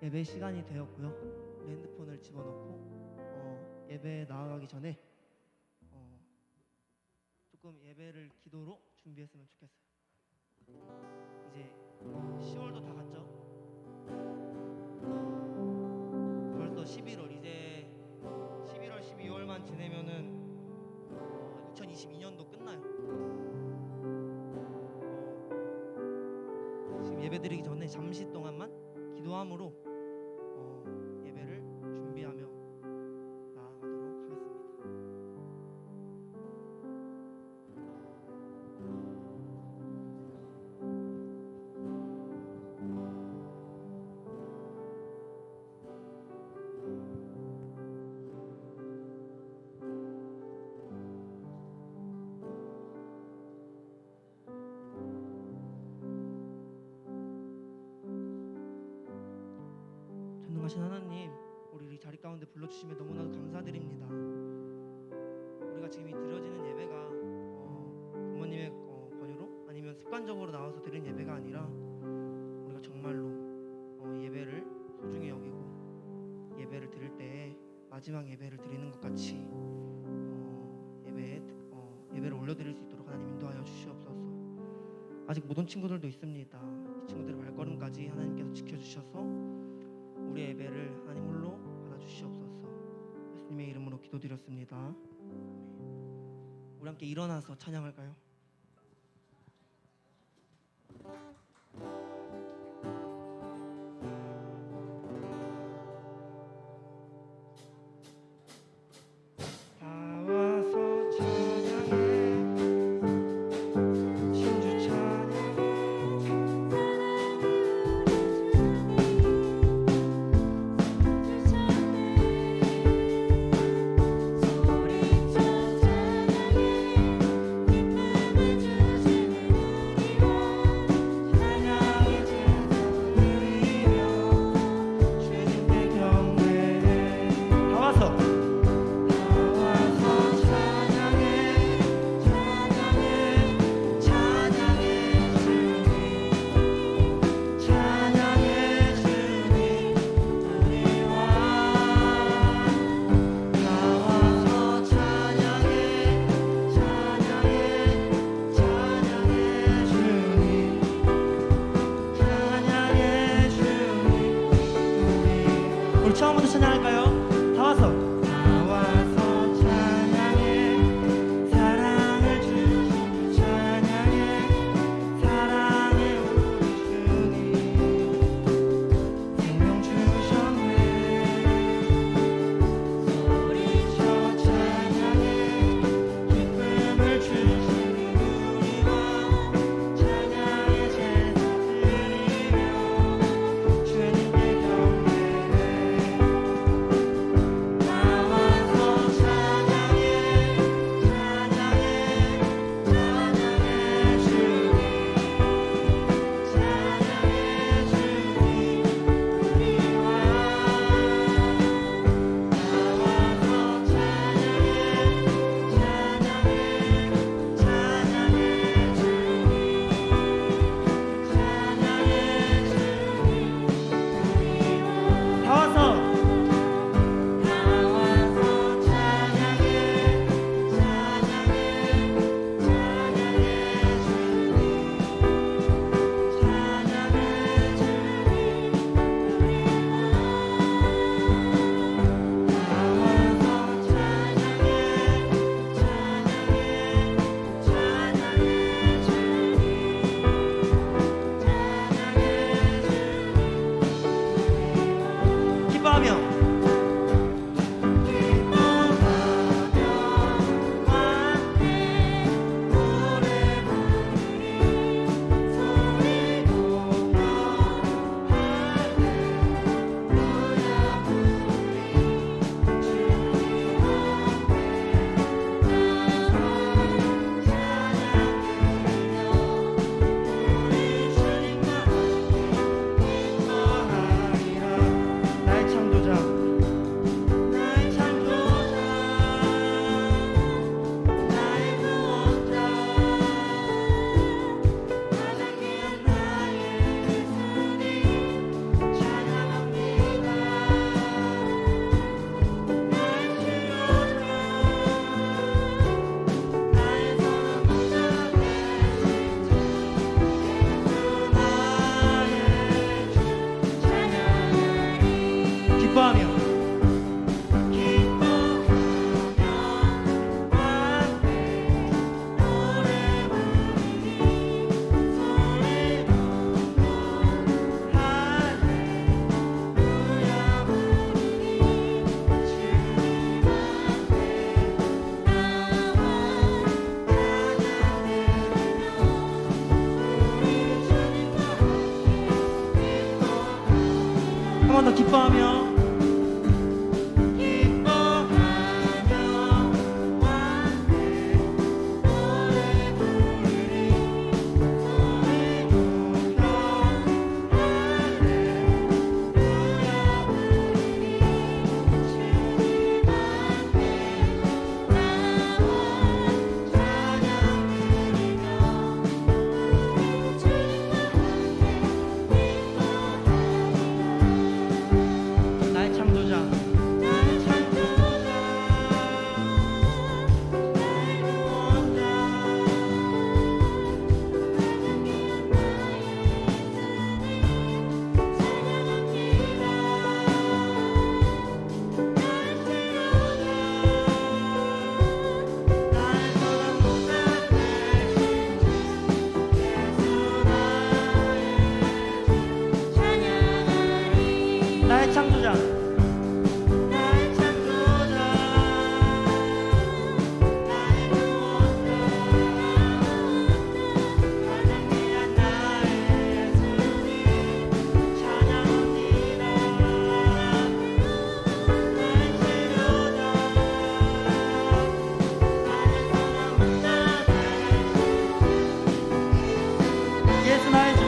예배 시간이 되었고요. 우리 핸드폰을 집어넣고 예배에 나아가기 전에 조금 예배를 기도로 준비했으면 좋겠어요. 이제 10월도 다 갔죠? 벌써 11월, 이제 11월, 12월만 지내면은 2022년도 끝나요. 지금 예배 드리기 전에 잠시 동안만 기도함으로 예배를 준비하며 나아가도록 하겠습니다. 전능하신 하나님, 우리 이 자리 가운데 불러주시면 너무나도 감사드립니다. 우리가 지금 이 드려지는 예배가 부모님의 권유로 아니면 습관적으로 나와서 드리는 예배가 아니라 우리가 정말로 예배를 소중히 여기고 예배를 드릴 때에 마지막 예배를 드리는 것 같이 예배를 올려드릴 수 있도록 하나님 인도하여 주시옵소서. 아직 못 온 친구들도 있습니다. 이 친구들의 발걸음까지 하나님께서 지켜주셔서 우리의 예배를 하나님 홀로 받아주시옵소서. 예수님의 이름으로 기도드렸습니다. 우리 함께 일어나서 찬양할까요? 처음부터 찬양할까요? 다 와서 찬양해 사랑을 주신 찬양해 사랑해 우리 주님 생명 주셨네 소리쳐 찬양해 기쁨을 주신 우리와 찬양의 제사 드리며 주님께 경배해 나의 창조자 기뻐하며 한 번 더 기뻐하며 나의 창조자 나의 창조자 나의 창조자 나의 구원자 가장 귀한 나의 예수님 찬양합니다 나의 치료자 나의 사랑한다 예수 나의 주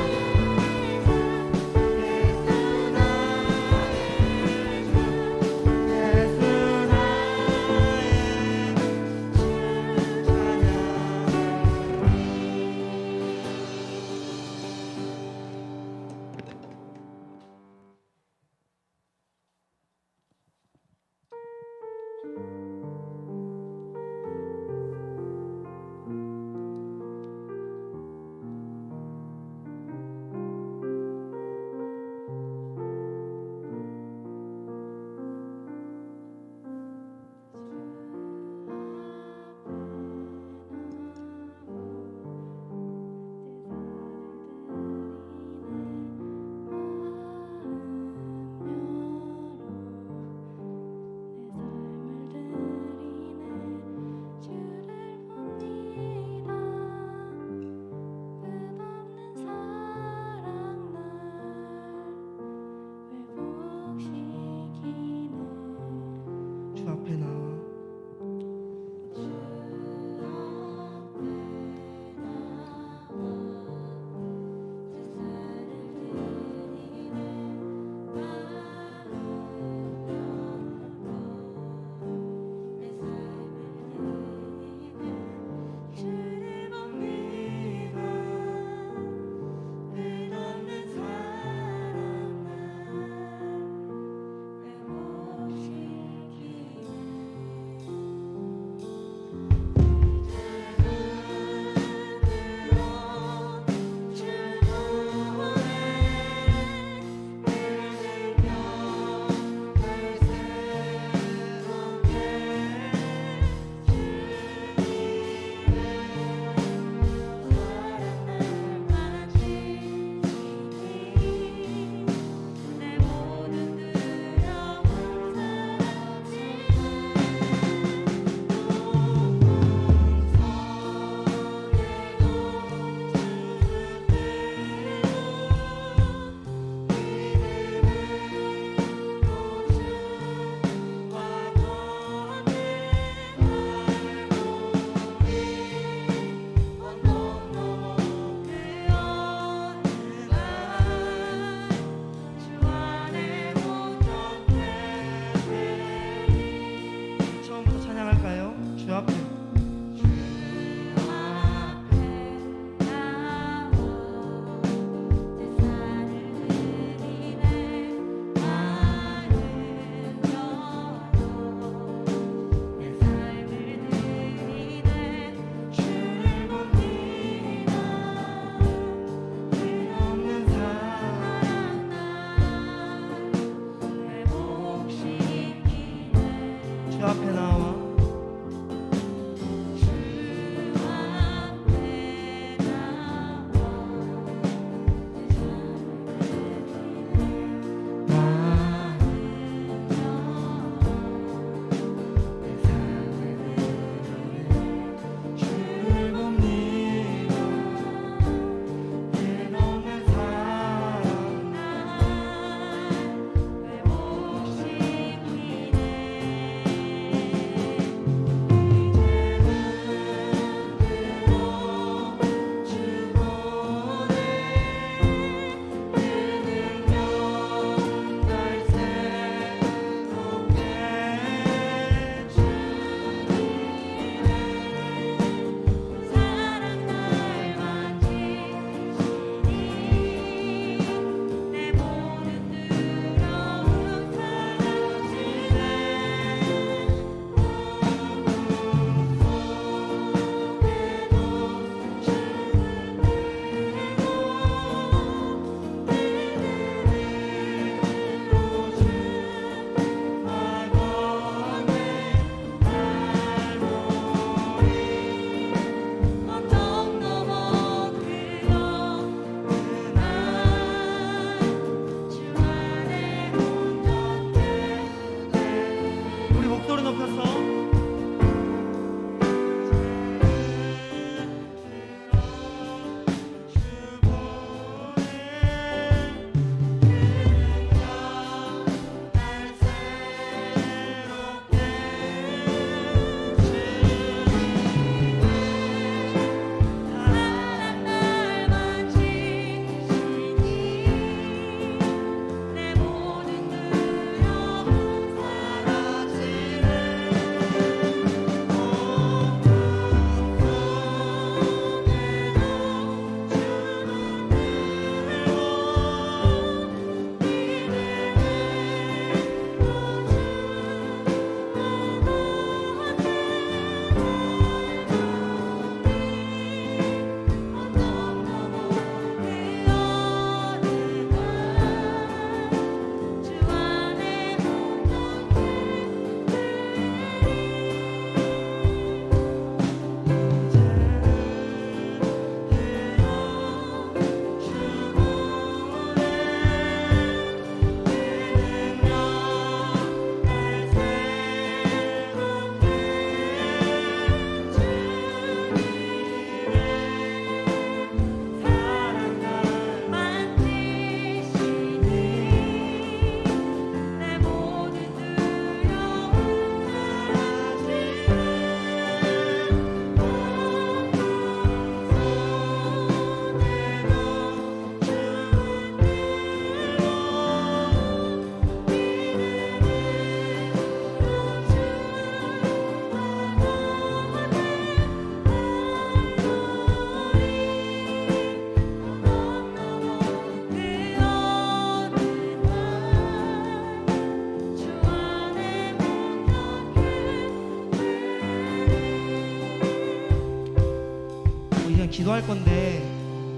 기도할 건데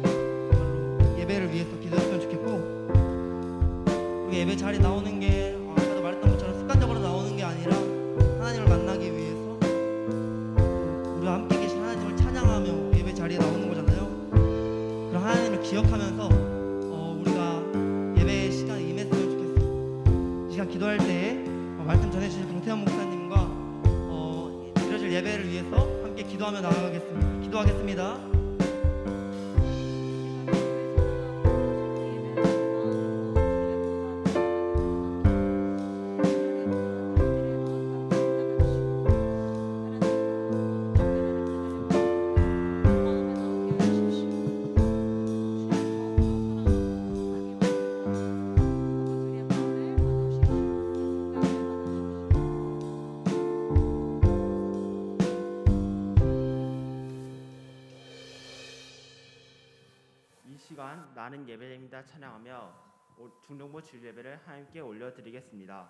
정말로 예배를 위해서 기도했으면 좋겠고, 우리 예배 자리 나오는 게 아까도 말했던 것처럼 습관적으로 나오는 게 아니라 하나님을 만나기 위해서 우리와 함께 계신 하나님을 찬양하며 예배 자리에 나오는 거잖아요. 그럼 하나님을 기억하면서 우리가 예배의 시간에 임했으면 좋겠어요. 이 시간 기도할 때 말씀 전해주신 강태현 목사님과 드려질 예배를 위해서 함께 기도하며 나아가겠습니다. 기도하겠습니다. 시간 나는 예배드립니다 찬양하며 중동부 주일 예배를 하나님께 올려드리겠습니다.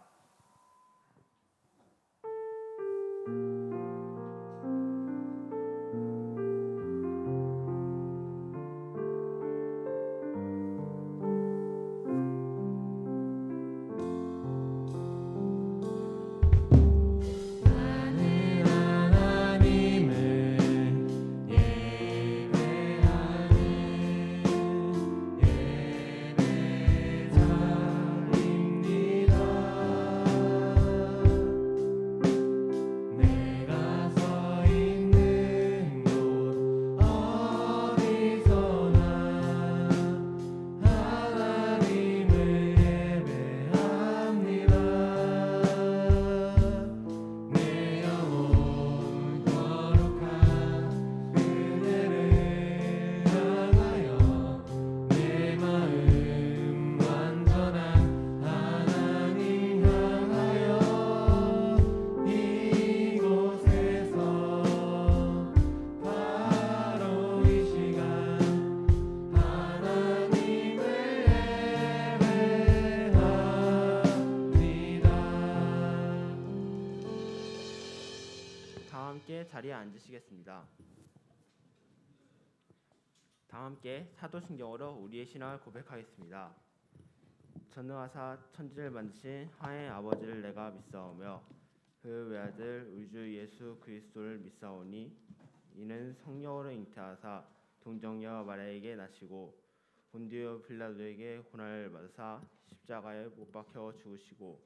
자리에 앉으시겠습니다. 다 함께 사도신경으로 우리의 신앙을 고백하겠습니다. 전능하사 천지를 만드신 하나님의 아버지를 내가 믿사오며 그 외아들 우리 주 예수 그리스도를 믿사오니 이는 성령으로 잉태하사 동정녀 마리아에게 나시고 본디오 빌라도에게 고난을 받으사 십자가에 못 박혀 죽으시고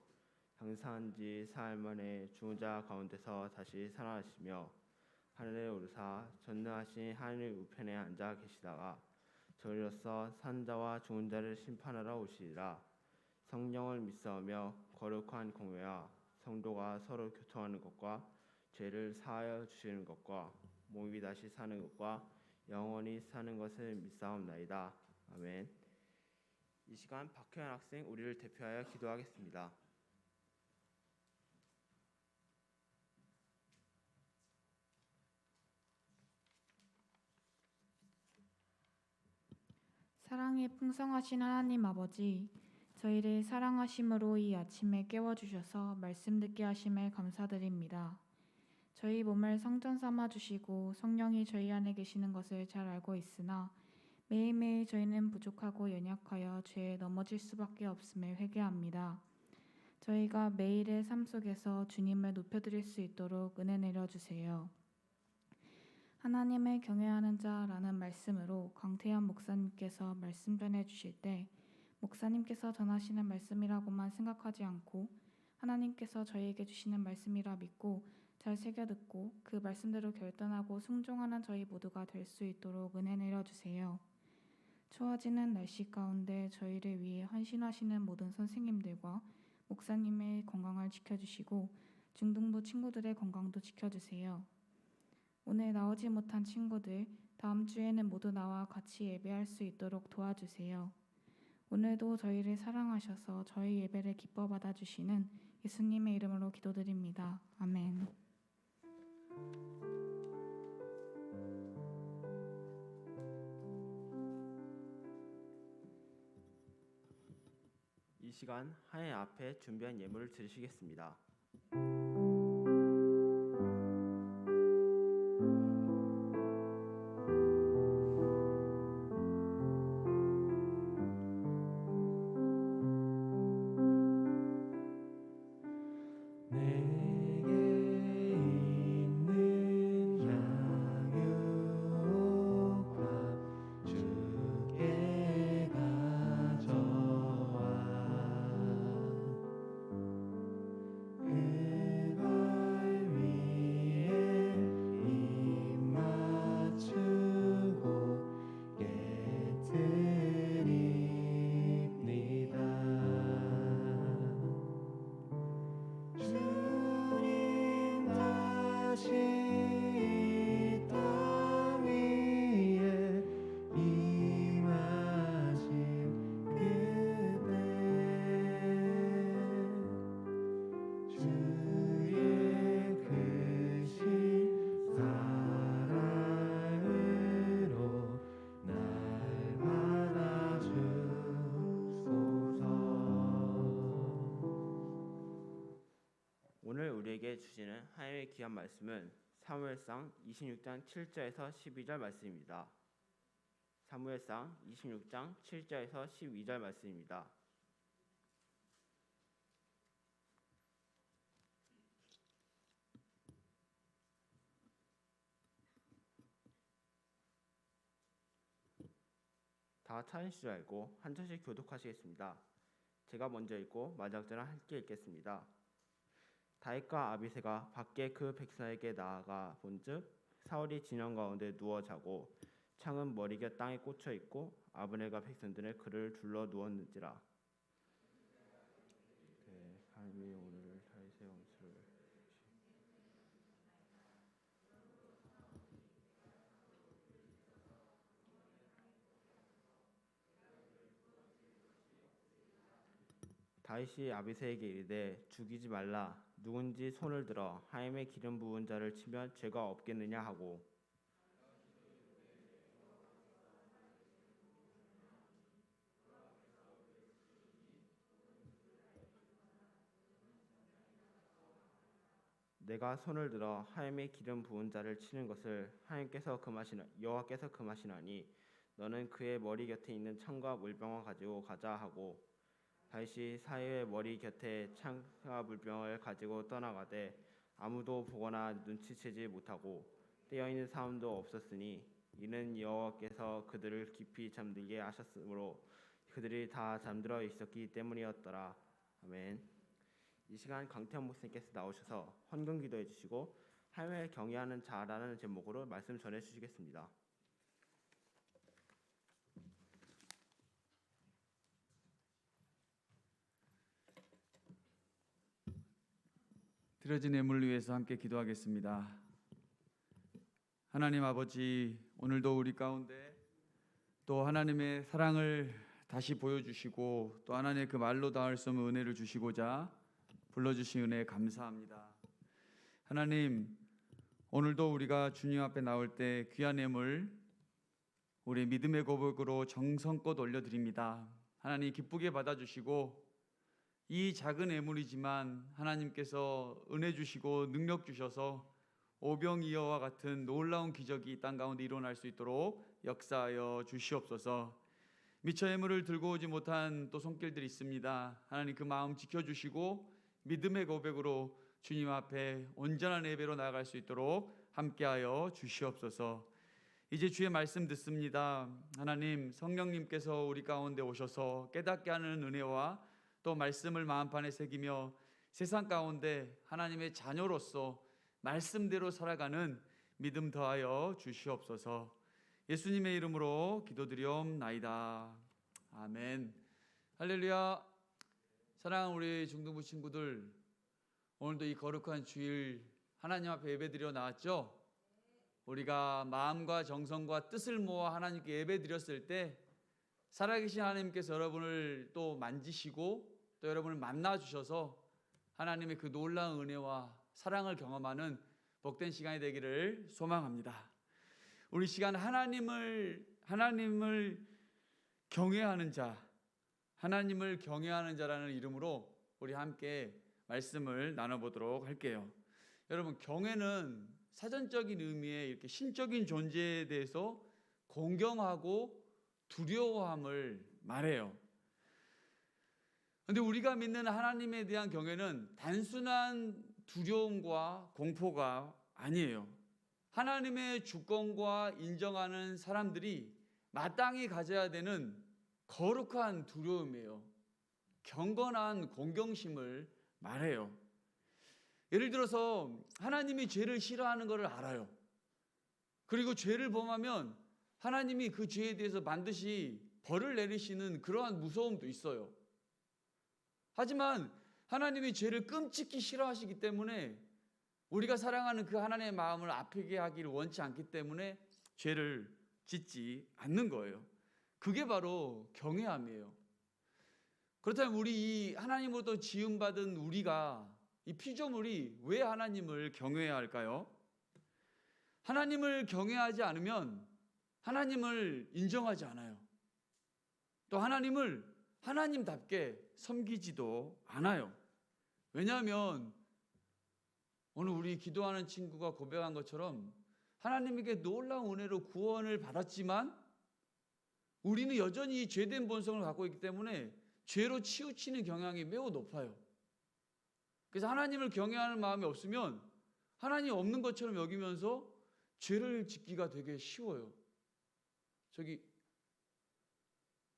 장사한 지 사흘 만에 죽은 자 가운데서 다시 살아나시며 하늘에 오르사 전능하신 하나님의 우편에 앉아 계시다가 저희로서 산 자와 죽은 자를 심판하러 오시리라. 성령을 믿사오며 거룩한 공회와 성도가 서로 교통하는 것과 죄를 사하여 주시는 것과 몸이 다시 사는 것과 영원히 사는 것을 믿사옵나이다. 아멘. 이 시간 박효연 학생 우리를 대표하여 기도하겠습니다. 사랑이 풍성하신 하나님 아버지, 저희를 사랑하심으로 이 아침에 깨워주셔서 말씀 듣게 하심에 감사드립니다. 저희 몸을 성전 삼아 주시고 성령이 저희 안에 계시는 것을 잘 알고 있으나 매일매일 저희는 부족하고 연약하여 죄에 넘어질 수밖에 없음을 회개합니다. 저희가 매일의 삶 속에서 주님을 높여드릴 수 있도록 은혜 내려주세요. 하나님을 경외하는 자라는 말씀으로 강태현 목사님께서 말씀 전해주실 때 목사님께서 전하시는 말씀이라고만 생각하지 않고 하나님께서 저희에게 주시는 말씀이라 믿고 잘 새겨듣고 그 말씀대로 결단하고 순종하는 저희 모두가 될 수 있도록 은혜 내려주세요. 추워지는 날씨 가운데 저희를 위해 헌신하시는 모든 선생님들과 목사님의 건강을 지켜주시고 중등부 친구들의 건강도 지켜주세요. 오늘 나오지 못한 친구들 다음 주에는 모두 나와 같이 예배할 수 있도록 도와주세요. 오늘도 저희를 사랑하셔서 저희 예배를 기뻐 받아주시는 예수님의 이름으로 기도드립니다. 아멘. 이 시간 하나님 앞에 준비한 예물을 드리시겠습니다. 우리에게 주시는 하나님의 귀한 말씀은 사무엘상 26장 7절에서 12절 말씀입니다. 사무엘상 26장 7절에서 12절 말씀입니다. 다 찾으실 줄 알고 한 절씩 교독하시겠습니다. 제가 먼저 읽고 마지막 절은 함께 읽겠습니다. 다윗과 아비새가 밖에 그 백성에게 나아가 본즉 사울이 진영 가운데 누워 자고 창은 머리가 땅에 꽂혀 있고 아브넬과 백성들은 그를 둘러 누웠는지라. 하나님이 오늘 다윗의 원수를 다윗이 아비새에게 이르되 죽이지 말라. 누군지 손을 들어 하임의 기름 부은 자를 치면 죄가 없겠느냐 하고 내가 손을 들어 하임의 기름 부은 자를 치는 것을 여호와께서 금하시나니 너는 그의 머리 곁에 있는 창과 물병을 가지고 가자 하고 다윗이 사울의 머리 곁에 창과 물병을 가지고 떠나가되 아무도 보거나 눈치채지 못하고 떼어있는 사람도 없었으니 이는 여호와께서 그들을 깊이 잠들게 하셨으므로 그들이 다 잠들어 있었기 때문이었더라. 아멘. 이 시간 강태현 목사님께서 나오셔서 헌금 기도해 주시고 하나님을 경외하는 자라는 제목으로 말씀 전해 주시겠습니다. 드려진 예물을 위해서 함께 기도하겠습니다. 하나님 아버지, 오늘도 우리 가운데 또 하나님의 사랑을 다시 보여주시고 또 하나님의 그 말로 닿을 수 없는 은혜를 주시고자 불러주신 은혜에 감사합니다. 하나님, 오늘도 우리가 주님 앞에 나올 때 귀한 예물 우리 믿음의 고백으로 정성껏 올려드립니다. 하나님 기쁘게 받아주시고 이 작은 예물이지만 하나님께서 은혜 주시고 능력 주셔서 오병이어와 같은 놀라운 기적이 이 땅 가운데 일어날 수 있도록 역사하여 주시옵소서. 미처 예물을 들고 오지 못한 또 손길들이 있습니다. 하나님 그 마음 지켜주시고 믿음의 고백으로 주님 앞에 온전한 예배로 나아갈 수 있도록 함께하여 주시옵소서. 이제 주의 말씀 듣습니다. 하나님, 성령님께서 우리 가운데 오셔서 깨닫게 하는 은혜와 또 말씀을 마음판에 새기며 세상 가운데 하나님의 자녀로서 말씀대로 살아가는 믿음 더하여 주시옵소서. 예수님의 이름으로 기도드리옵나이다. 아멘. 할렐루야. 사랑하는 우리 중등부 친구들, 오늘도 이 거룩한 주일 하나님 앞에 예배드려 나왔죠? 우리가 마음과 정성과 뜻을 모아 하나님께 예배드렸을 때 살아계신 하나님께서 여러분을 또 만지시고 또 여러분을 만나주셔서 하나님의 그 놀라운 은혜와 사랑을 경험하는 복된 시간이 되기를 소망합니다. 우리 시간 하나님을 경외하는 자, 하나님을 경외하는 자라는 이름으로 우리 함께 말씀을 나눠보도록 할게요. 여러분, 경외는 사전적인 의미의 이렇게 신적인 존재에 대해서 공경하고 두려워함을 말해요. 그런데 우리가 믿는 하나님에 대한 경외는 단순한 두려움과 공포가 아니에요. 하나님의 주권과 인정하는 사람들이 마땅히 가져야 되는 거룩한 두려움이에요. 경건한 공경심을 말해요. 예를 들어서 하나님이 죄를 싫어하는 것을 알아요. 그리고 죄를 범하면 하나님이 그 죄에 대해서 반드시 벌을 내리시는 그러한 무서움도 있어요. 하지만 하나님이 죄를 끔찍히 싫어하시기 때문에 우리가 사랑하는 그 하나님의 마음을 아프게 하기를 원치 않기 때문에 죄를 짓지 않는 거예요. 그게 바로 경외함이에요. 그렇다면 우리 이 하나님으로부터 지음받은 우리가, 이 피조물이 왜 하나님을 경외해야 할까요? 하나님을 경외하지 않으면 하나님을 인정하지 않아요. 또 하나님을 하나님답게 섬기지도 않아요. 왜냐하면 오늘 우리 기도하는 친구가 고백한 것처럼 하나님에게 놀라운 은혜로 구원을 받았지만 우리는 여전히 죄된 본성을 갖고 있기 때문에 죄로 치우치는 경향이 매우 높아요. 그래서 하나님을 경외하는 마음이 없으면 하나님 없는 것처럼 여기면서 죄를 짓기가 되게 쉬워요.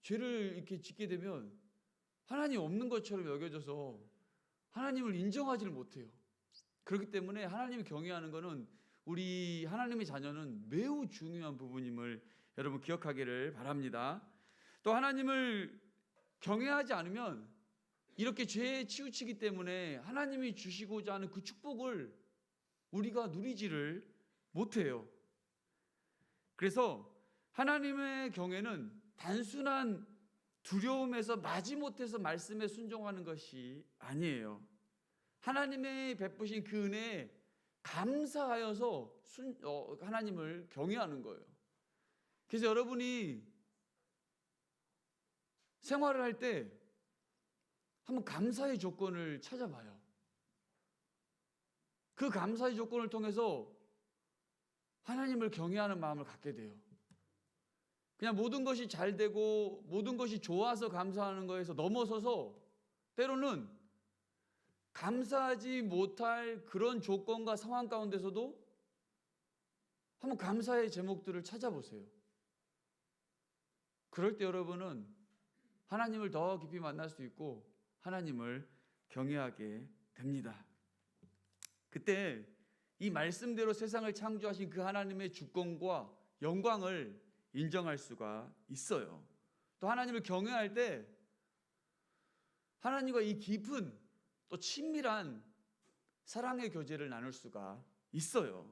죄를 이렇게 짓게 되면 하나님 없는 것처럼 여겨져서 하나님을 인정하지를 못해요. 그렇기 때문에 하나님을 경외하는 것은 우리 하나님의 자녀는 매우 중요한 부분임을 여러분 기억하기를 바랍니다. 또 하나님을 경외하지 않으면 이렇게 죄에 치우치기 때문에 하나님이 주시고자 하는 그 축복을 우리가 누리지를 못해요. 그래서 하나님의 경외는 단순한 두려움에서 마지못해서 말씀에 순종하는 것이 아니에요. 하나님의 베푸신 그 은혜에 감사하여서 하나님을 경외하는 거예요. 그래서 여러분이 생활을 할 때 한번 감사의 조건을 찾아봐요. 그 감사의 조건을 통해서 하나님을 경외하는 마음을 갖게 돼요. 그냥 모든 것이 잘 되고 모든 것이 좋아서 감사하는 거에서 넘어서서 때로는 감사하지 못할 그런 조건과 상황 가운데서도 한번 감사의 제목들을 찾아보세요. 그럴 때 여러분은 하나님을 더 깊이 만날 수 있고 하나님을 경외하게 됩니다. 그때 이 말씀대로 세상을 창조하신 그 하나님의 주권과 영광을 인정할 수가 있어요. 또 하나님을 경외할 때 하나님과 이 깊은 또 친밀한 사랑의 교제를 나눌 수가 있어요.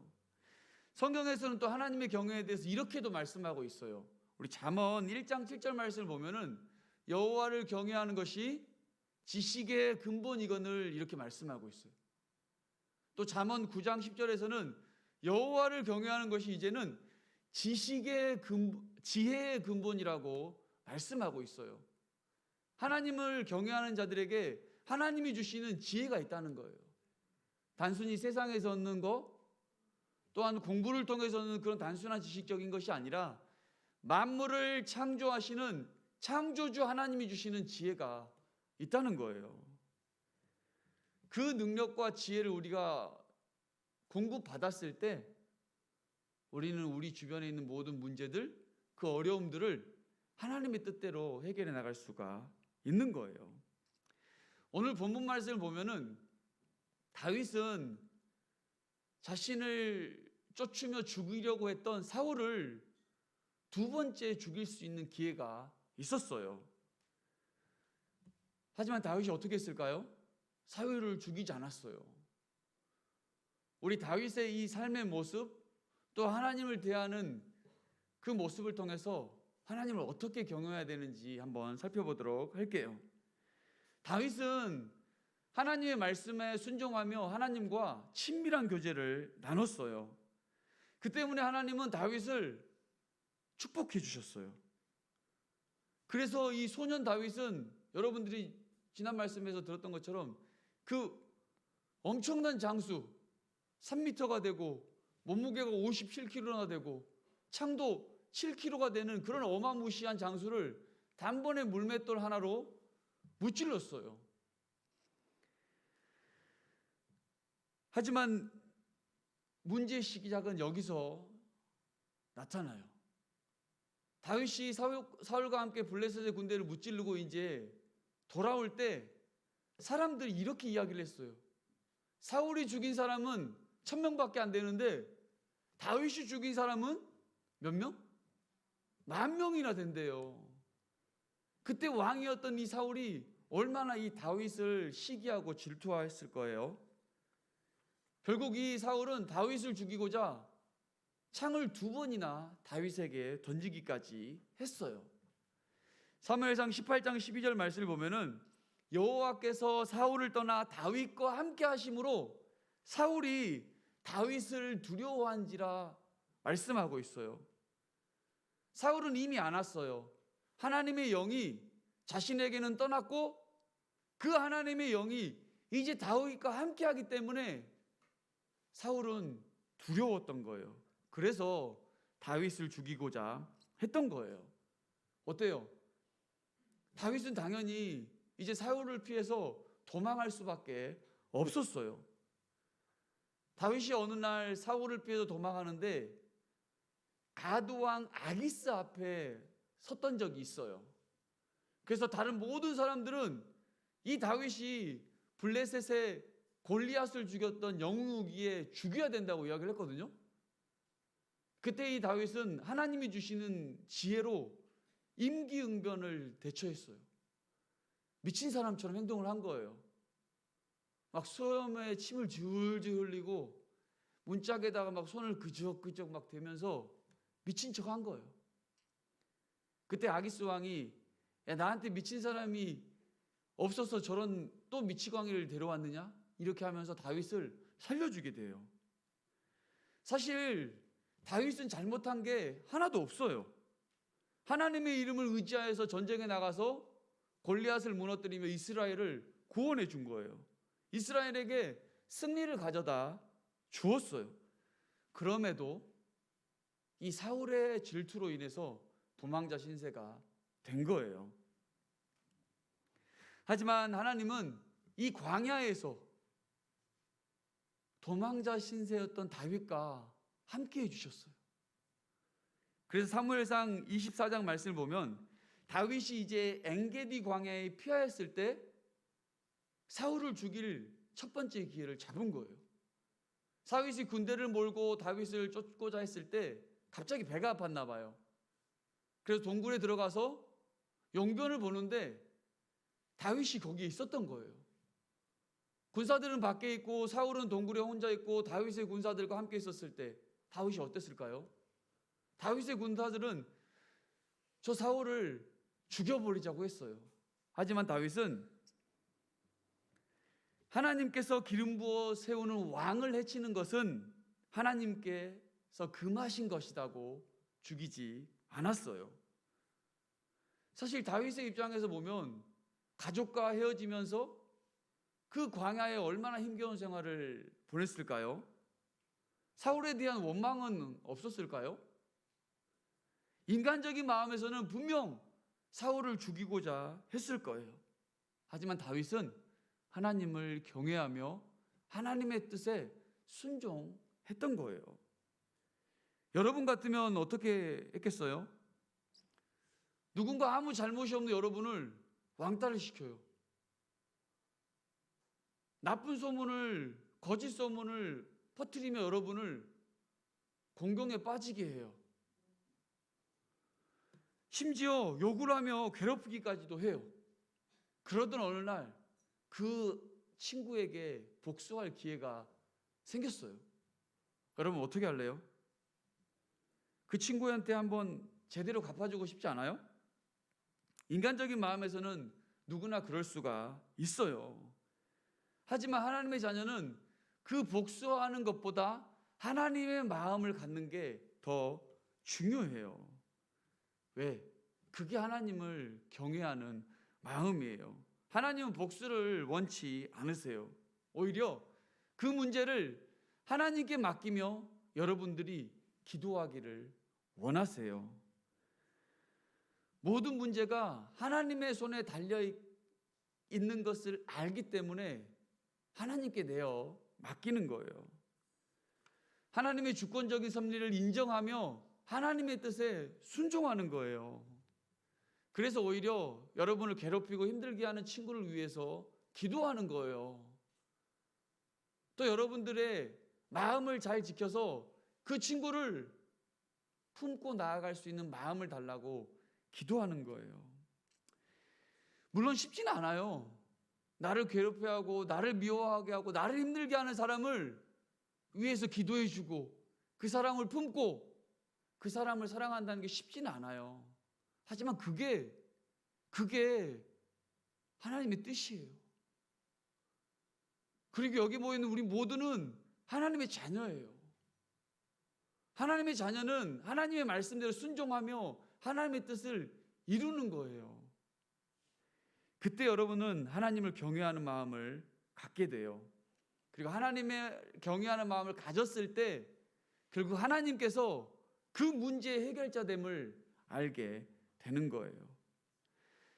성경에서는 또 하나님의 경외에 대해서 이렇게도 말씀하고 있어요. 우리 잠언 1장 7절 말씀을 보면은 여호와를 경외하는 것이 지식의 근본이거늘 이렇게 말씀하고 있어요. 또 잠언 9장 10절에서는 여호와를 경외하는 것이 이제는 지혜의 근본이라고 말씀하고 있어요. 하나님을 경외하는 자들에게 하나님이 주시는 지혜가 있다는 거예요. 단순히 세상에서 얻는 것, 또한 공부를 통해서 얻는 그런 단순한 지식적인 것이 아니라 만물을 창조하시는 창조주 하나님이 주시는 지혜가 있다는 거예요. 그 능력과 지혜를 우리가 공급받았을 때 우리는 우리 주변에 있는 모든 문제들, 그 어려움들을 하나님의 뜻대로 해결해 나갈 수가 있는 거예요. 오늘 본문 말씀을 보면은 다윗은 자신을 쫓으며 죽이려고 했던 사울을 두 번째 죽일 수 있는 기회가 있었어요. 하지만 다윗이 어떻게 했을까요? 사울을 죽이지 않았어요. 우리 다윗의 이 삶의 모습, 또 하나님을 대하는 그 모습을 통해서 하나님을 어떻게 경외해야 되는지 한번 살펴보도록 할게요. 다윗은 하나님의 말씀에 순종하며 하나님과 친밀한 교제를 나눴어요. 그 때문에 하나님은 다윗을 축복해 주셨어요. 그래서 이 소년 다윗은 여러분들이 지난 말씀에서 들었던 것처럼 그 엄청난 장수 3m가 되고 몸무게가 57kg나 되고 창도 7kg가 되는 그런 어마무시한 장수를 단번에 물맷돌 하나로 무찔렀어요. 하지만 문제의 시작은 여기서 나타나요. 다윗이 사울과 함께 블레셋의 군대를 무찌르고 이제 돌아올 때 사람들이 이렇게 이야기를 했어요. 사울이 죽인 사람은 1000명밖에 안 되는데 다윗이 죽인 사람은 몇 명? 10,000명이나 된대요. 그때 왕이었던 이 사울이 얼마나 이 다윗을 시기하고 질투했을 거예요. 결국 이 사울은 다윗을 죽이고자 창을 2번이나 다윗에게 던지기까지 했어요. 사무엘상 18장 12절 말씀을 보면은 여호와께서 사울을 떠나 다윗과 함께 하심으로 사울이 다윗을 두려워한지라 말씀하고 있어요. 사울은 이미 안 왔어요. 하나님의 영이 자신에게는 떠났고 그 하나님의 영이 이제 다윗과 함께 하기 때문에 사울은 두려웠던 거예요. 그래서 다윗을 죽이고자 했던 거예요. 어때요? 다윗은 당연히 이제 사울을 피해서 도망할 수밖에 없었어요. 다윗이 어느 날 사울을 피해서 도망하는데 가드왕 아기스 앞에 섰던 적이 있어요. 그래서 다른 모든 사람들은 이 다윗이 블레셋의 골리앗을 죽였던 영웅이기에 죽여야 된다고 이야기를 했거든요. 그때 이 다윗은 하나님이 주시는 지혜로 임기응변을 대처했어요. 미친 사람처럼 행동을 한 거예요. 막 수염에 침을 줄줄 흘리고 문짝에다가 막 손을 그적그적 막 대면서 미친 척 한 거예요. 그때 아기스 왕이 야, 나한테 미친 사람이 없어서 저런 또 미치광이를 데려왔느냐? 이렇게 하면서 다윗을 살려주게 돼요. 사실 다윗은 잘못한 게 하나도 없어요. 하나님의 이름을 의지하여서 전쟁에 나가서 골리앗을 무너뜨리며 이스라엘을 구원해 준 거예요. 이스라엘에게 승리를 가져다 주었어요. 그럼에도 이 사울의 질투로 인해서 도망자 신세가 된 거예요. 하지만 하나님은 이 광야에서 도망자 신세였던 다윗과 함께 해주셨어요. 그래서 사무엘상 24장 말씀을 보면 다윗이 이제 엔게디 광야에 피하였을 때 사울을 죽일 첫 번째 기회를 잡은 거예요. 사윗이 군대를 몰고 다윗을 쫓고자 했을 때 갑자기 배가 아팠나 봐요. 그래서 동굴에 들어가서 용변을 보는데 다윗이 거기에 있었던 거예요. 군사들은 밖에 있고 사울은 동굴에 혼자 있고 다윗의 군사들과 함께 있었을 때 다윗이 어땠을까요? 다윗의 군사들은 저 사울을 죽여버리자고 했어요. 하지만 다윗은 하나님께서 기름 부어 세우는 왕을 해치는 것은 하나님께서 금하신 것이라고 죽이지 않았어요. 사실 다윗의 입장에서 보면 가족과 헤어지면서 그 광야에 얼마나 힘겨운 생활을 보냈을까요? 사울에 대한 원망은 없었을까요? 인간적인 마음에서는 분명 사울을 죽이고자 했을 거예요. 하지만 다윗은 하나님을 경외하며 하나님의 뜻에 순종했던 거예요. 여러분 같으면 어떻게 했겠어요? 누군가 아무 잘못이 없는 여러분을 왕따를 시켜요. 나쁜 소문을, 거짓 소문을 퍼뜨리며 여러분을 공경에 빠지게 해요. 심지어 욕을 하며 괴롭히기까지도 해요. 그러던 어느 날 그 친구에게 복수할 기회가 생겼어요. 여러분 어떻게 할래요? 그 친구한테 한번 제대로 갚아주고 싶지 않아요? 인간적인 마음에서는 누구나 그럴 수가 있어요. 하지만 하나님의 자녀는 그 복수하는 것보다 하나님의 마음을 갖는 게 더 중요해요. 왜? 그게 하나님을 경외하는 마음이에요. 하나님은 복수를 원치 않으세요. 오히려 그 문제를 하나님께 맡기며 여러분들이 기도하기를 원하세요. 모든 문제가 하나님의 손에 달려 있는 것을 알기 때문에 하나님께 내어 맡기는 거예요. 하나님의 주권적인 섭리를 인정하며 하나님의 뜻에 순종하는 거예요. 그래서 오히려 여러분을 괴롭히고 힘들게 하는 친구를 위해서 기도하는 거예요. 또 여러분들의 마음을 잘 지켜서 그 친구를 품고 나아갈 수 있는 마음을 달라고 기도하는 거예요. 물론 쉽지는 않아요. 나를 괴롭혀하고 나를 미워하게 하고 나를 힘들게 하는 사람을 위해서 기도해주고 그 사람을 품고 그 사람을 사랑한다는 게 쉽지는 않아요. 하지만 그게 하나님의 뜻이에요. 그리고 여기 모이는 우리 모두는 하나님의 자녀예요. 하나님의 자녀는 하나님의 말씀대로 순종하며 하나님의 뜻을 이루는 거예요. 그때 여러분은 하나님을 경외하는 마음을 갖게 돼요. 그리고 하나님의 경외하는 마음을 가졌을 때 결국 하나님께서 그 문제의 해결자됨을 알게 되는 거예요.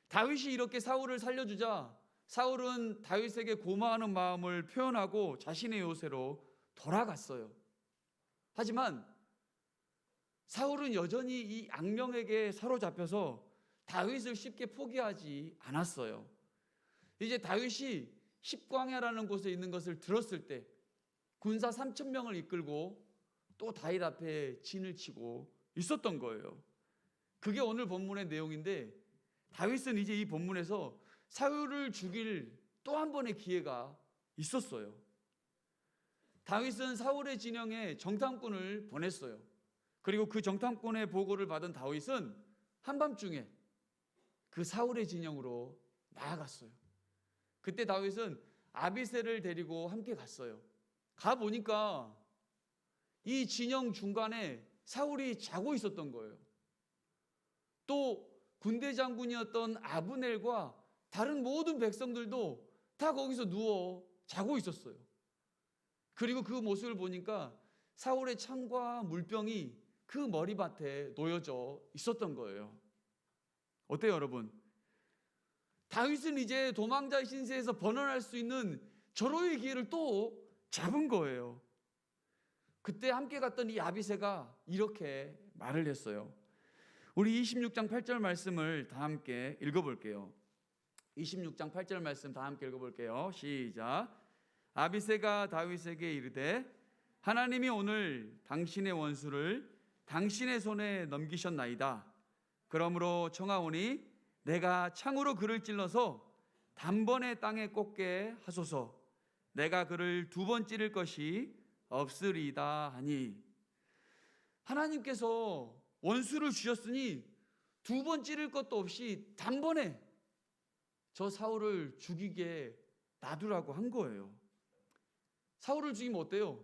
다윗이 이렇게 사울을 살려주자 사울은 다윗에게 고마워하는 마음을 표현하고 자신의 요새로 돌아갔어요. 하지만 사울은 여전히 이 악령에게 사로잡혀서 다윗을 쉽게 포기하지 않았어요. 이제 다윗이 십광야라는 곳에 있는 것을 들었을 때 군사 3,000명을 이끌고 또 다윗 앞에 진을 치고 있었던 거예요. 그게 오늘 본문의 내용인데 다윗은 이제 이 본문에서 사울을 죽일 또 한 번의 기회가 있었어요. 다윗은 사울의 진영에 정탐꾼을 보냈어요. 그리고 그 정탐꾼의 보고를 받은 다윗은 한밤중에 그 사울의 진영으로 나아갔어요. 그때 다윗은 아비새를 데리고 함께 갔어요. 가보니까 이 진영 중간에 사울이 자고 있었던 거예요. 또 군대 장군이었던 아브넬과 다른 모든 백성들도 다 거기서 누워 자고 있었어요. 그리고 그 모습을 보니까 사울의 창과 물병이 그 머리맡에 놓여져 있었던 거예요. 어때요, 여러분? 다윗은 이제 도망자의 신세에서 벗어날 수 있는 절호의 기회를 또 잡은 거예요. 그때 함께 갔던 이 아비새가 이렇게 말을 했어요. 우리 26장 8절 말씀을 다 함께 읽어볼게요. 26장 8절 말씀 다 함께 읽어볼게요. 시작. 아비새가 다윗에게 이르되 하나님이 오늘 당신의 원수를 당신의 손에 넘기셨나이다. 그러므로 청하오니 내가 창으로 그를 찔러서 단번에 땅에 꽂게 하소서. 내가 그를 2번 찌를 것이 없으리이다 하니. 하나님께서 원수를 주셨으니 2번 찌를 것도 없이 단번에 저 사울을 죽이게 놔두라고 한 거예요. 사울을 죽이면 어때요?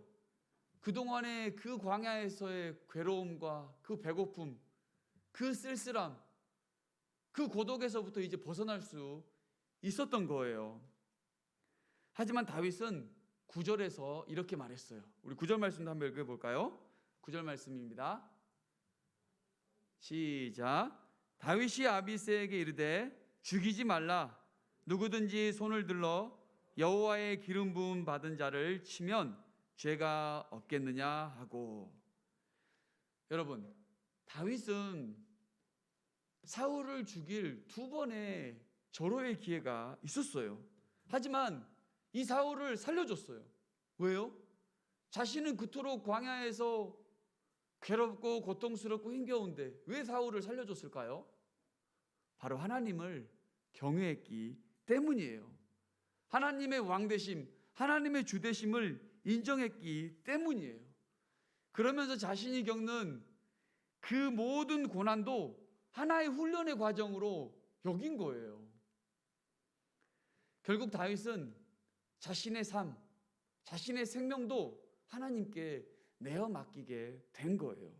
그동안의 그 광야에서의 괴로움과 그 배고픔, 그 쓸쓸함, 그 고독에서부터 이제 벗어날 수 있었던 거예요. 하지만 다윗은 9절에서 이렇게 말했어요. 우리 9절 말씀도 한번 읽어볼까요? 9절 말씀입니다. 시작. 다윗이 아비새에게 이르되 죽이지 말라. 누구든지 손을 들러 여호와의 기름 부음 받은 자를 치면 죄가 없겠느냐 하고. 여러분, 다윗은 사울을 죽일 2번의 절호의 기회가 있었어요. 하지만 이 사울을 살려줬어요. 왜요? 자신은 그토록 광야에서 괴롭고 고통스럽고 힘겨운데 왜 사울을 살려줬을까요? 바로 하나님을 경외했기 때문이에요. 하나님의 왕되심, 하나님의 주되심을 인정했기 때문이에요. 그러면서 자신이 겪는 그 모든 고난도 하나의 훈련의 과정으로 여긴 거예요. 결국 다윗은 자신의 삶, 자신의 생명도 하나님께 내어 맡기게 된 거예요.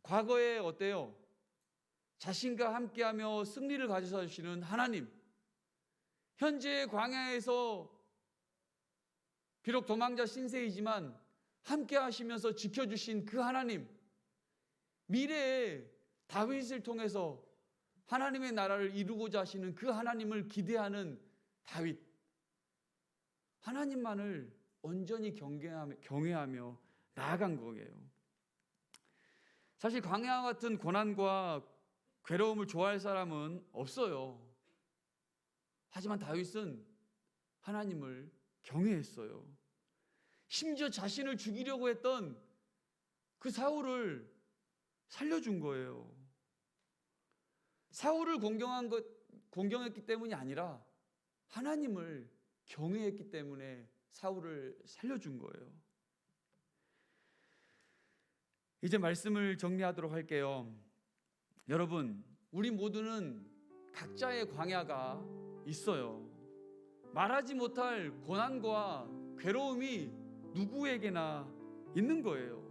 과거에 어때요? 자신과 함께하며 승리를 가져다 주시는 하나님, 현재 광야에서 비록 도망자 신세이지만 함께 하시면서 지켜주신 그 하나님, 미래에 다윗을 통해서 하나님의 나라를 이루고자 하시는 그 하나님을 기대하는 다윗, 하나님만을 온전히 경외하며 나아간 거예요. 사실 광야와 같은 고난과 괴로움을 좋아할 사람은 없어요. 하지만 다윗은 하나님을 경외했어요. 심지어 자신을 죽이려고 했던 그 사울을 살려준 거예요. 사울을 공경했기 때문이 아니라 하나님을 경외했기 때문에 사울을 살려준 거예요. 이제 말씀을 정리하도록 할게요. 여러분, 우리 모두는 각자의 광야가 있어요. 말하지 못할 고난과 괴로움이 누구에게나 있는 거예요.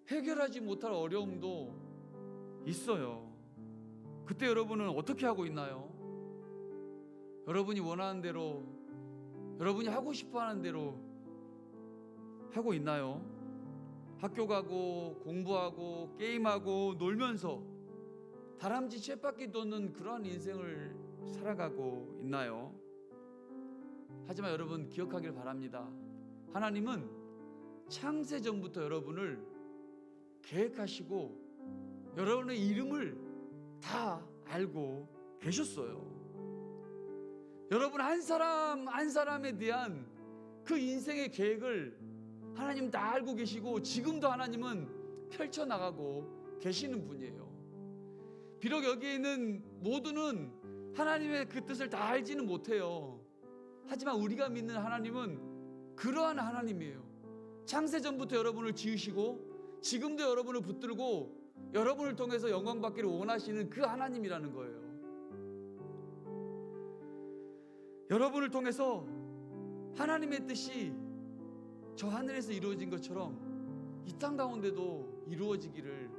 해결하지 못할 어려움도 있어요. 그때 여러분은 어떻게 하고 있나요? 여러분이 원하는 대로 여러분이 하고 싶어 하는 대로 하고 있나요? 학교 가고 공부하고 게임하고 놀면서 다람쥐 쳇바퀴 도는 그러한 인생을 살아가고 있나요? 하지만 여러분 기억하길 바랍니다. 하나님은 창세 전부터 여러분을 계획하시고 여러분의 이름을 다 알고 계셨어요. 여러분 한 사람 한 사람에 대한 그 인생의 계획을 하나님 다 알고 계시고 지금도 하나님은 펼쳐나가고 계시는 분이에요. 비록 여기에 있는 모두는 하나님의 그 뜻을 다 알지는 못해요. 하지만 우리가 믿는 하나님은 그러한 하나님이에요. 창세 전부터 여러분을 지으시고 지금도 여러분을 붙들고 여러분을 통해서 영광 받기를 원하시는 그 하나님이라는 거예요. 여러분을 통해서 하나님의 뜻이 저 하늘에서 이루어진 것처럼 이 땅 가운데도 이루어지기를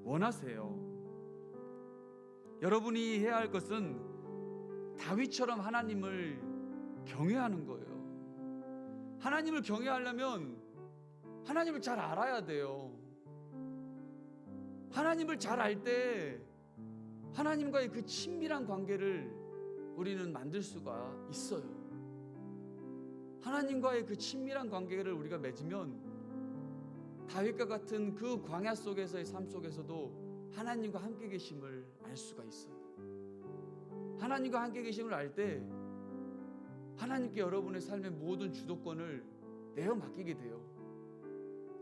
원하세요. 여러분이 해야 할 것은 다윗처럼 하나님을 경외하는 거예요. 하나님을 경외하려면 하나님을 잘 알아야 돼요. 하나님을 잘 알 때 하나님과의 그 친밀한 관계를 우리는 만들 수가 있어요. 하나님과의 그 친밀한 관계를 우리가 맺으면 다윗과 같은 그 광야 속에서의 삶 속에서도 하나님과 함께 계심을 알 수가 있어요. 하나님과 함께 계심을 알 때 하나님께 여러분의 삶의 모든 주도권을 내어 맡기게 돼요.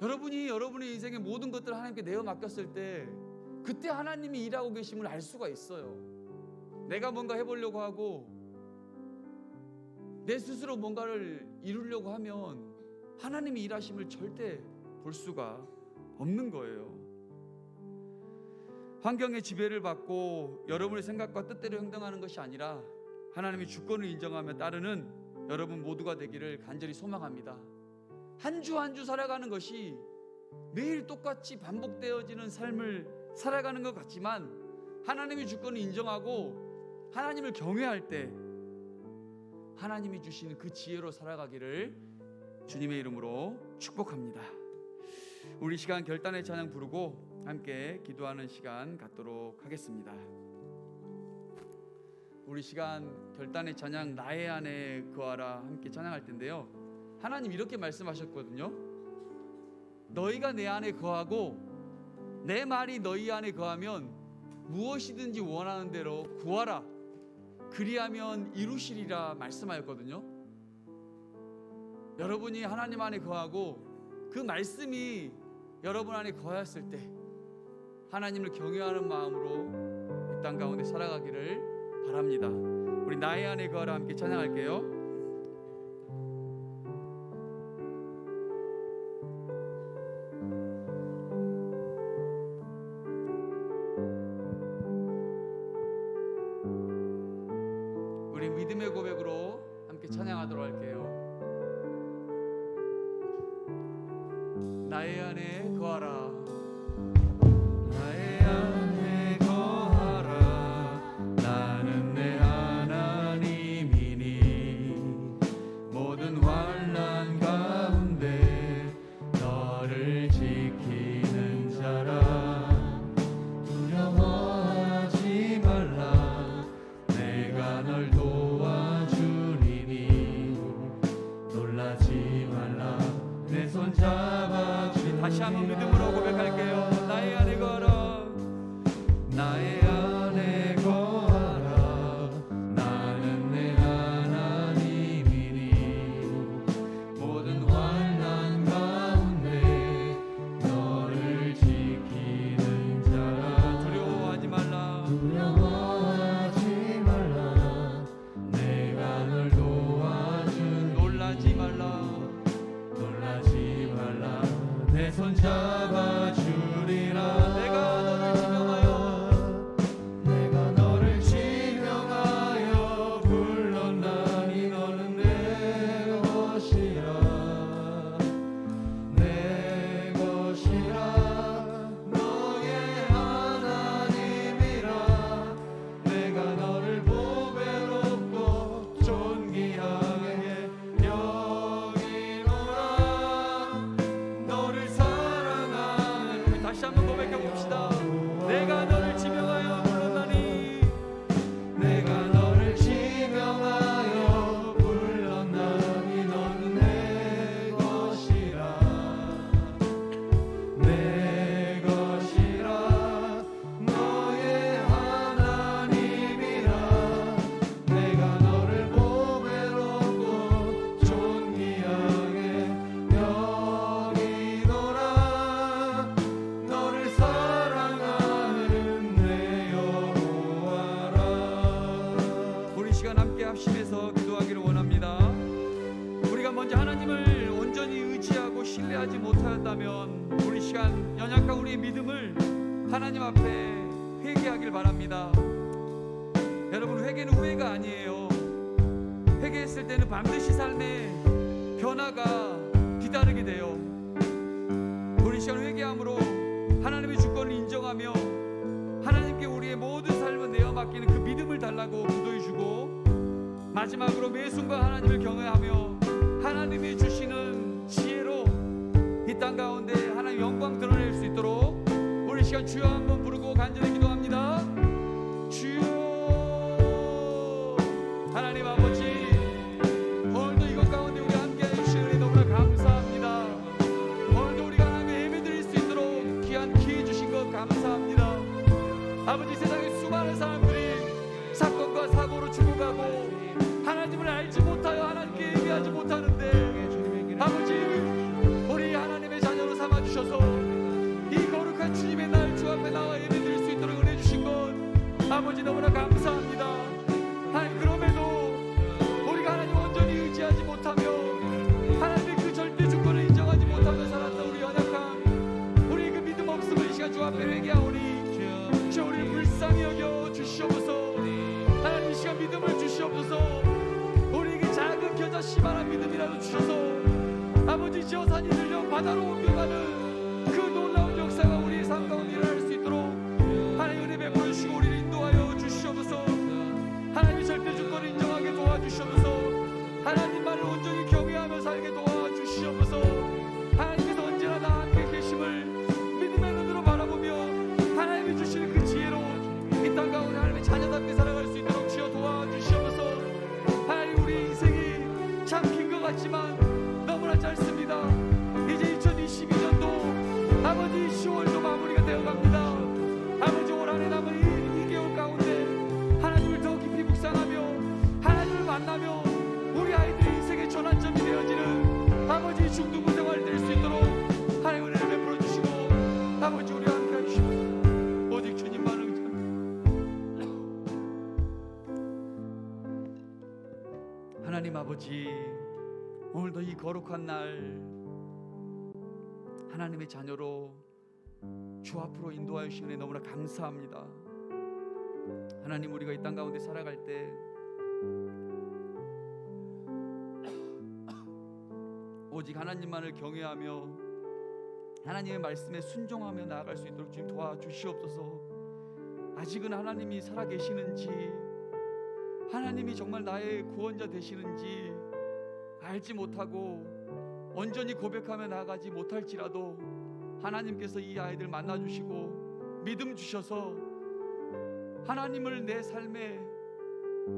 여러분이 여러분의 인생의 모든 것들을 하나님께 내어 맡겼을 때 그때 하나님이 일하고 계심을 알 수가 있어요. 내가 뭔가 해보려고 하고 내 스스로 뭔가를 이루려고 하면 하나님이 일하심을 절대 볼 수가 없는 거예요. 환경의 지배를 받고 여러분의 생각과 뜻대로 행동하는 것이 아니라 하나님의 주권을 인정하며 따르는 여러분 모두가 되기를 간절히 소망합니다. 한 주 한 주 살아가는 것이 매일 똑같이 반복되어지는 삶을 살아가는 것 같지만 하나님의 주권을 인정하고 하나님을 경외할 때 하나님이 주시는 그 지혜로 살아가기를 주님의 이름으로 축복합니다. 우리 시간 결단의 찬양 부르고 함께 기도하는 시간 갖도록 하겠습니다. 우리 시간 결단의 찬양 나의 안에 거하라 함께 찬양할 텐데요. 하나님 이렇게 말씀하셨거든요. 너희가 내 안에 거하고 내 말이 너희 안에 거하면 무엇이든지 원하는 대로 구하라 그리하면 이루시리라 말씀하였거든요. 여러분이 하나님 안에 거하고 그 말씀이 여러분 안에 거하였을 때 하나님을 경외하는 마음으로 이 땅 가운데 살아가기를 바랍니다. 우리 나의 안에 거하라 함께 찬양할게요. 우리 믿음의 고백으로 함께 찬양하도록 할게요. 나의 안에 거하라. 나의 안에 거하라. 나는 내 하나님이니 모든 환난 가운데 너를 지키는 자라. 두려워하지 말라. 내가 널 도와주리니 놀라지 말라. 내 손 잡아주리니. 다시 한번 믿음으로 고백할게요. 나의 안에 거하라. 나의 안에 거하라. 나는 내 하나님이니 모든 환난 가운데 너를 지키는 자라. 두려워하지 말라. 두려워하지 말라. 내가 널 도와준. 놀라지 말라. 놀라지 말라. 내 손 잡아주리라. 내가 너를 지명하여 내가 너를 지명하여 불렀나니 너는 내 것이라. 내 것이라. 너의 하나님이라. 내가 너를 보배롭고 존귀하게 언제 하나님을 온전히 의지하고 신뢰하지 못하였다면 우리 시간 연약한 우리의 믿음을 하나님 앞에 회개하길 바랍니다. 여러분, 회개는 후회가 아니에요. 회개했을 때는 반드시 삶의 변화가 뒤따르게 돼요. 우리 시간 회개함으로 하나님의 주권을 인정하며 하나님께 우리의 모든 삶을 내어 맡기는 그 믿음을 달라고 기도해 주고, 마지막으로 매 순간 하나님을 경외하며 하나님이 주시는 지혜로 이 땅 가운데 하나님 영광 드러낼 수 있도록 우리 시간 주여 한번 부르고 간절히 기도합니다. 주여. 하나님 아버지, 오늘도 이것 가운데 우리 함께해 주신 은혜 너무나 감사합니다. 오늘도 우리가 하나님의 예배 드릴 수 있도록 귀한 기회 주신 것 감사합니다. 아버지, 세상에 수많은 사람들이 사건과 사고로 죽어가고 하나님을 알지 못하여 하나님께 예배하지 못하는데, 아버지, 우리 하나님의 자녀로 삼아주셔서 이 거룩한 주님의 날 주 앞에 나와 예배 드릴 수 있도록 은혜 주신 것 아버지 너무나 감사합니다. 하나님, 그럼에도 우리가 하나님 온전히 의지하지 못하며 하나님의 그 절대 주권을 인정하지 못하며 살았던 우리 연약한 우리의 그 믿음 없음을 이 시간 주 앞에 회개하오니 주여 우리를 불쌍히 여겨 주시옵소서. 하나님, 이 시간 믿음을 주시옵소서. 우리에게 작은 겨자씨만한 믿음이라도 주셔서 아버지, 저 산이 들려 바다로 옮겨가는 그 놀라운 역사가 우리의 삶 가운데 일어날 수 있도록 하나님 은혜 베풀어 주시고 우리를 인도하여 주시옵소서. 하나님의 절대 주권을 인정하게 도와주시옵소서. 하나님만을 온전히 경외하며 살게 도와주시옵소서. 하나님께서 언제나 나 함께 계심을 믿음의 눈으로 바라보며 하나님이 주시는 그 지혜로 이 땅 가운데 하나님의 자녀답게 살아갈 수 있도록 주여 도와주시옵소서. 하나님, 우리 인생이 참 긴 것 같지만 너무나 짧습니다. 이제 2022년도 아버지 10월도 마무리가 되어갑니다. 아버지, 올 한해 남은 이 2개월 가운데 하나님을 더 깊이 묵상하며 하나님을 만나며 우리 아이들의 인생의 전환점이 되어지는 아버지 중등부 생활이 될 수 있도록 하나님 은혜를 베풀어 주시고 아버지 우리와 함께 해주시고 오직 주님만 의지합니다. 하나님 아버지, 오늘도 이 거룩한 날 하나님의 자녀로 주 앞으로 인도하여 주시니 너무나 감사합니다. 하나님, 우리가 이 땅 가운데 살아갈 때 오직 하나님만을 경외하며 하나님의 말씀에 순종하며 나아갈 수 있도록 주님 도와주시옵소서. 아직은 하나님이 살아계시는지, 하나님이 정말 나의 구원자 되시는지 알지 못하고 온전히 고백하며 나아가지 못할지라도 하나님께서 이 아이들 만나주시고 믿음 주셔서 하나님을 내 삶의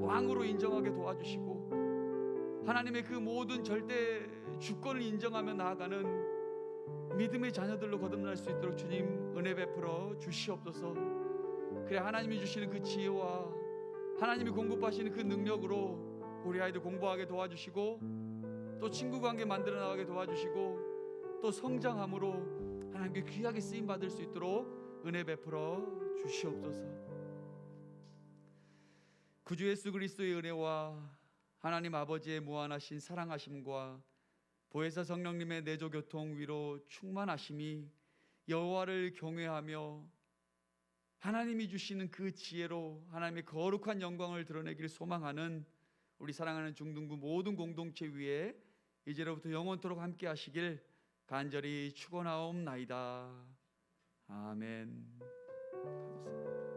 왕으로 인정하게 도와주시고 하나님의 그 모든 절대 주권을 인정하며 나아가는 믿음의 자녀들로 거듭날 수 있도록 주님 은혜 베풀어 주시옵소서. 그래, 하나님이 주시는 그 지혜와 하나님이 공급하시는 그 능력으로 우리 아이들 공부하게 도와주시고 또 친구 관계 만들어 나가게 도와주시고 또 성장함으로 하나님께 귀하게 쓰임 받을 수 있도록 은혜 베풀어 주시옵소서. 구주 예수 그리스도의 은혜와 하나님 아버지의 무한하신 사랑하심과 보혜사 성령님의 내조 교통 위로 충만하심이 여호와를 경외하며 하나님이 주시는 그 지혜로 하나님의 거룩한 영광을 드러내기를 소망하는 우리 사랑하는 중등부 모든 공동체 위에 이제로부터 영원토록 함께 하시길 간절히 축원하옵나이다. 아멘. 감사합니다.